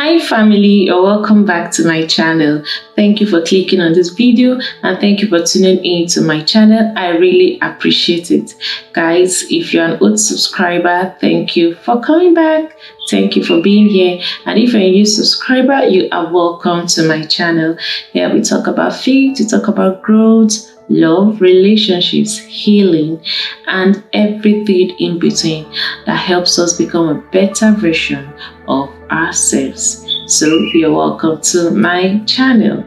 Hi family, or welcome back to my channel. Thank you for clicking on this video and thank you for tuning in to my channel. I really appreciate it. Guys, if you're an old subscriber, thank you for coming back. Thank you for being here. And if you're a new subscriber, you are welcome to my channel. Here we talk about faith, we talk about growth, love, relationships, healing, and everything in between that helps us become a better version of ourselves. So you're welcome to my channel.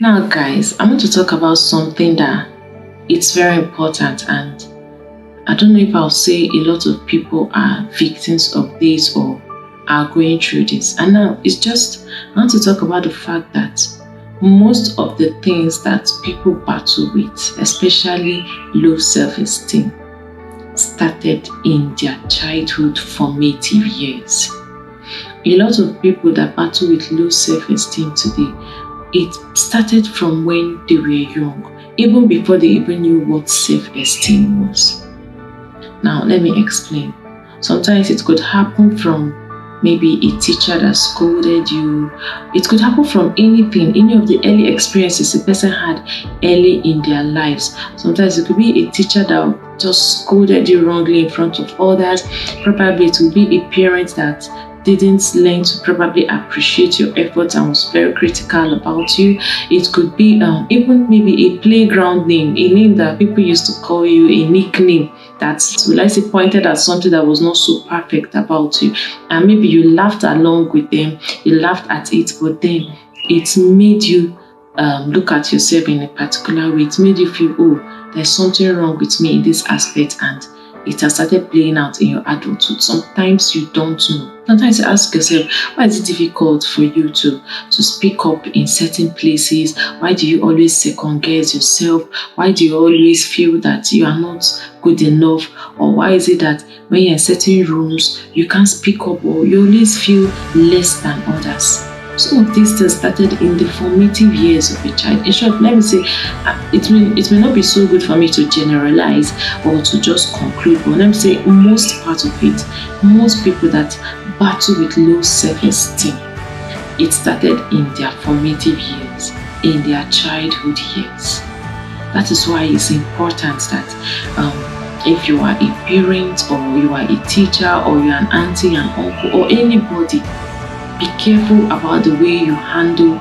Now guys, I want to talk about something that it's very important, and I don't know if I'll say a lot of people are victims of this or are going through this. And now it's just, I want to talk about the fact that most of the things that people battle with, especially low self-esteem, started in their childhood formative years. A lot of people that battle with low self-esteem today, it started from when they were young, even before they even knew what self-esteem was. Now, let me explain. Sometimes it could happen from maybe a teacher that scolded you. It could happen from anything, any of the early experiences a person had early in their lives. Sometimes it could be a teacher that just scolded you wrongly in front of others. Probably it would be a parent that didn't learn to probably appreciate your efforts and was very critical about you. It could be even maybe a playground name, a name that people used to call you, a nickname that's, will I say, pointed at something that was not so perfect about you. And maybe you laughed along with them, you laughed at it, but then it made you look at yourself in a particular way. It made you feel, oh, there's something wrong with me in this aspect, and it has started playing out in your adulthood. Sometimes you don't know. Sometimes you ask yourself, why is it difficult for you to speak up in certain places? Why do you always second guess yourself? Why do you always feel that you are not good enough? Or why is it that when you're in certain rooms, you can't speak up, or you always feel less than others? Some of these things started in the formative years of a child. In short, let me say, it may not be so good for me to generalize or to just conclude, but let me say most part of it, most people that battle with low self-esteem, it started in their formative years, in their childhood years. That is why it's important that if you are a parent, or you are a teacher, or you are an auntie, an uncle, or anybody, be careful about the way you handle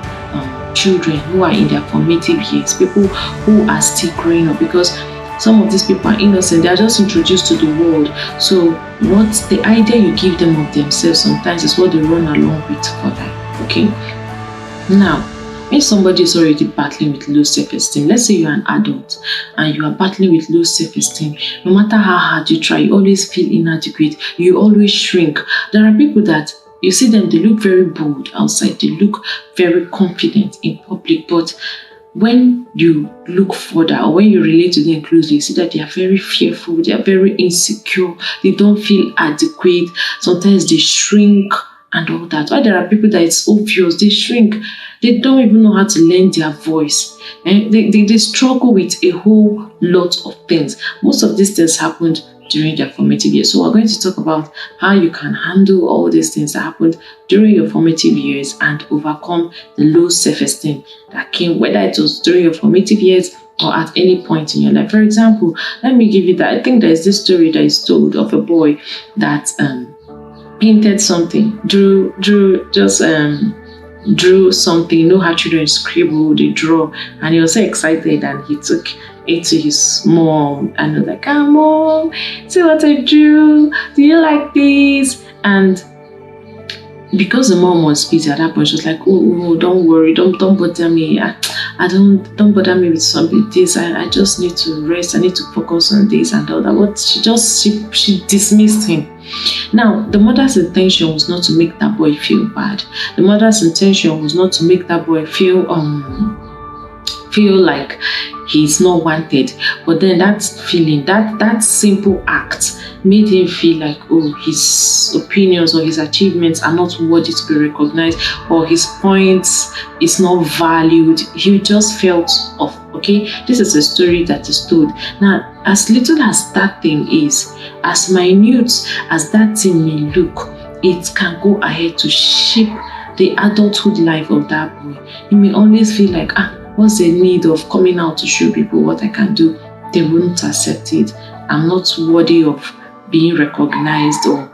children who are in their formative years, people who are still growing up, because some of these people are innocent. They are just introduced to the world. So what's the idea you give them of themselves sometimes is what they run along with for life. Okay? Now, when somebody is already battling with low self-esteem, let's say you're an adult and you are battling with low self-esteem, no matter how hard you try, you always feel inadequate, you always shrink. There are people that you see them, they look very bold outside, they look very confident in public, but when you look further or when you relate to them closely, you see that they are very fearful, they are very insecure, they don't feel adequate, sometimes they shrink and all that. Why there are people that it's obvious, they shrink, they don't even know how to lend their voice. And they struggle with a whole lot of things. Most of these things happened during their formative years. So we're going to talk about how you can handle all these things that happened during your formative years and overcome the low self-esteem that came, whether it was during your formative years or at any point in your life. For example, let me give you that. I think there's this story that is told of a boy that painted something, drew something. You know how children scribble, they draw, and he was so excited, and he took it to his mom and was like, Mom, see what I drew, do you like this? And because the mom was busy at that point, she was like, oh, don't worry, don't bother me, don't bother me with something this, I just need to rest, I need to focus on this and all that. But she dismissed him. Now, the mother's intention was not to make that boy feel bad. The mother's intention was not to make that boy feel like he's not wanted. But then that feeling, that simple act made him feel like, oh, his opinions or his achievements are not worthy to be recognized, or his points is not valued. He just felt of Okay, this is a story that is told. Now, as little as that thing is, as minute as that thing may look, it can go ahead to shape the adulthood life of that boy. He may always feel like, what's the need of coming out to show people what I can do? They won't accept it. I'm not worthy of being recognized, or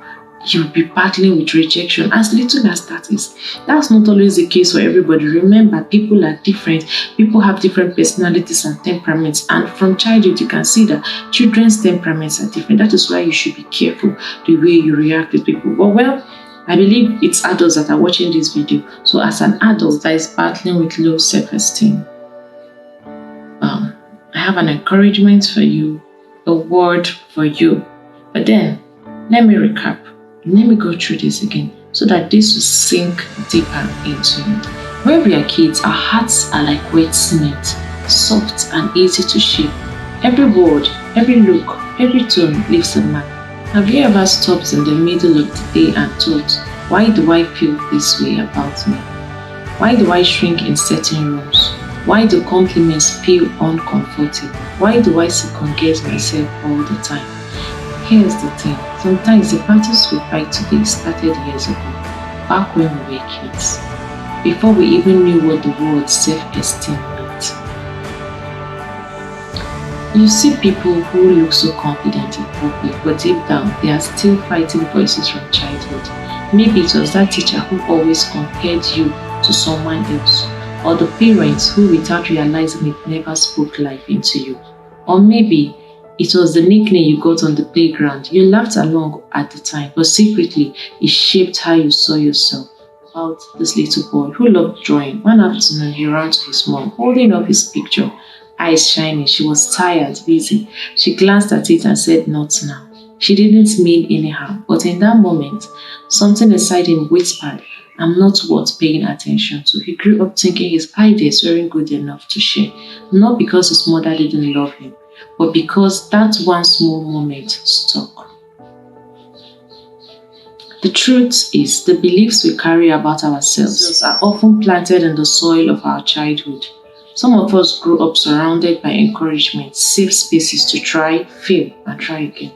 you'll be battling with rejection. As little as that is, that's not always the case for everybody. Remember, people are different. People have different personalities and temperaments. And from childhood, you can see that children's temperaments are different. That is why you should be careful the way you react with people. But well, I believe it's adults that are watching this video. So as an adult that is battling with low self-esteem, I have an encouragement for you, a word for you. But then, let me recap. Let me go through this again so that this will sink deeper into you. When we are kids, our hearts are like wet cement, soft and easy to shape. Every word, every look, every tone leaves a mark. Have you ever stopped in the middle of the day and thought, why do I feel this way about me? Why do I shrink in certain rooms? Why do compliments feel uncomfortable? Why do I second guess myself all the time? Here's the thing, sometimes the battles we fight today started years ago, back when we were kids, before we even knew what the word self-esteem meant. You see people who look so confident in public, but deep down they are still fighting voices from childhood. Maybe it was that teacher who always compared you to someone else, or the parents who without realizing it never spoke life into you. Or maybe it was the nickname you got on the playground. You laughed along at the time, but secretly it shaped how you saw yourself. About this little boy who loved drawing. One afternoon he ran to his mom, holding up his picture, eyes shining. She was tired, busy. She glanced at it and said, "Not now." She didn't mean anyhow, but in that moment, something inside him whispered, "I'm not worth paying attention to." He grew up thinking his ideas weren't good enough to share, not because his mother didn't love him, but because that one small moment stuck. The truth is, the beliefs we carry about ourselves are often planted in the soil of our childhood. Some of us grew up surrounded by encouragement, safe spaces to try, fail, and try again.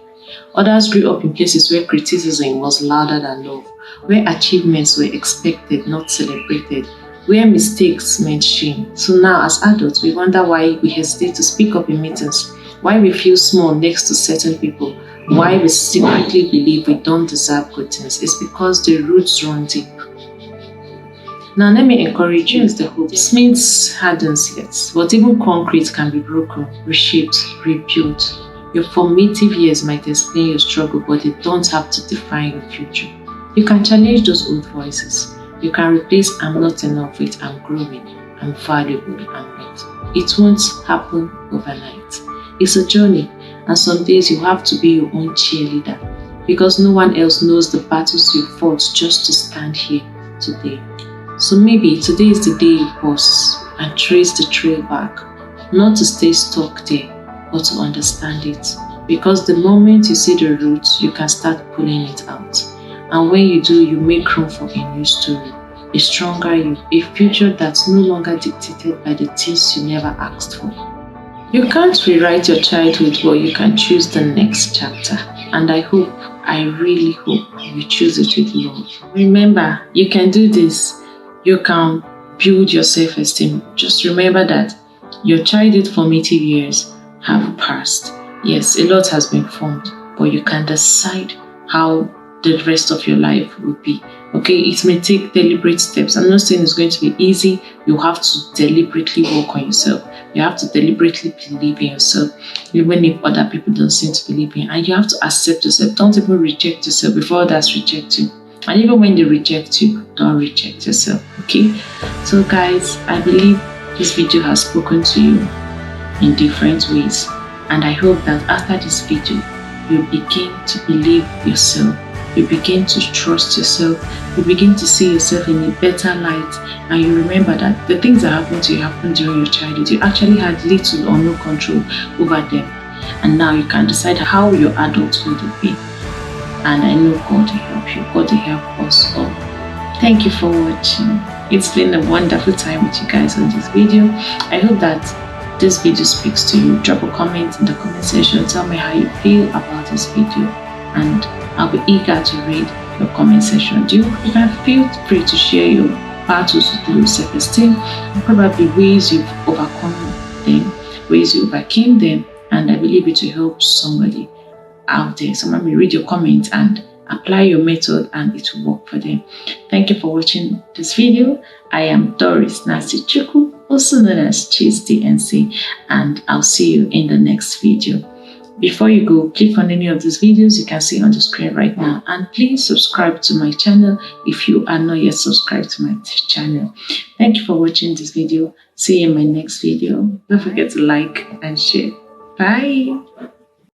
Others grew up in places where criticism was louder than love, where achievements were expected, not celebrated, where mistakes meant shame. So now, as adults, we wonder why we hesitate to speak up in meetings, why we feel small next to certain people, why we secretly believe we don't deserve good things. It's because the roots run deep. Now, let me encourage you with the hope. Cement hardens yet, but even concrete can be broken, reshaped, rebuilt. Your formative years might explain your struggle, but they don't have to define your future. You can challenge those old voices. You can replace "I'm not enough" with "I'm growing, I'm valuable, I'm meant." It won't happen overnight. It's a journey, and some days you have to be your own cheerleader, because no one else knows the battles you fought just to stand here today. So maybe today is the day you pause and trace the trail back, not to stay stuck there, but to understand it. Because the moment you see the roots, you can start pulling it out. And when you do, you make room for a new story, a stronger you, a future that's no longer dictated by the things you never asked for. You can't rewrite your childhood, but you can choose the next chapter. And I really hope you choose it with love. Remember, you can do this. You can build your self-esteem. Just remember that your childhood formative years have passed. Yes, a lot has been formed, but you can decide how the rest of your life will be. Okay, it may take deliberate steps. I'm not saying it's going to be easy. You have to deliberately work on yourself. You have to deliberately believe in yourself, even if other people don't seem to believe in you. And you have to accept yourself. Don't even reject yourself before others reject you. And even when they reject you, don't reject yourself. Okay? So guys, I believe this video has spoken to you in different ways. And I hope that after this video, you begin to believe yourself. You begin to trust yourself. You begin to see yourself in a better light. And you remember that the things that happened to you happened during your childhood. You actually had little or no control over them. And now you can decide how your adulthood will be. And I know God will help you. God will help us all. Thank you for watching. It's been a wonderful time with you guys on this video. I hope that this video speaks to you, drop a comment in the comment section. Tell me how you feel about this video, and I'll be eager to read your comment section. You can feel free to share your battles with low self-esteem, and probably ways you've overcome them, ways you overcame them, and I believe it will help somebody out there. Someone may read your comments and apply your method, and it will work for them. Thank you for watching this video. I am Doris Nasi Chuku, also known as Cheese DNC, and I'll see you in the next video. Before you go, click on any of these videos you can see on the screen right now, and please subscribe to my channel if you are not yet subscribed to my channel. Thank you for watching this video. See you in my next video. Don't forget to like and share. Bye.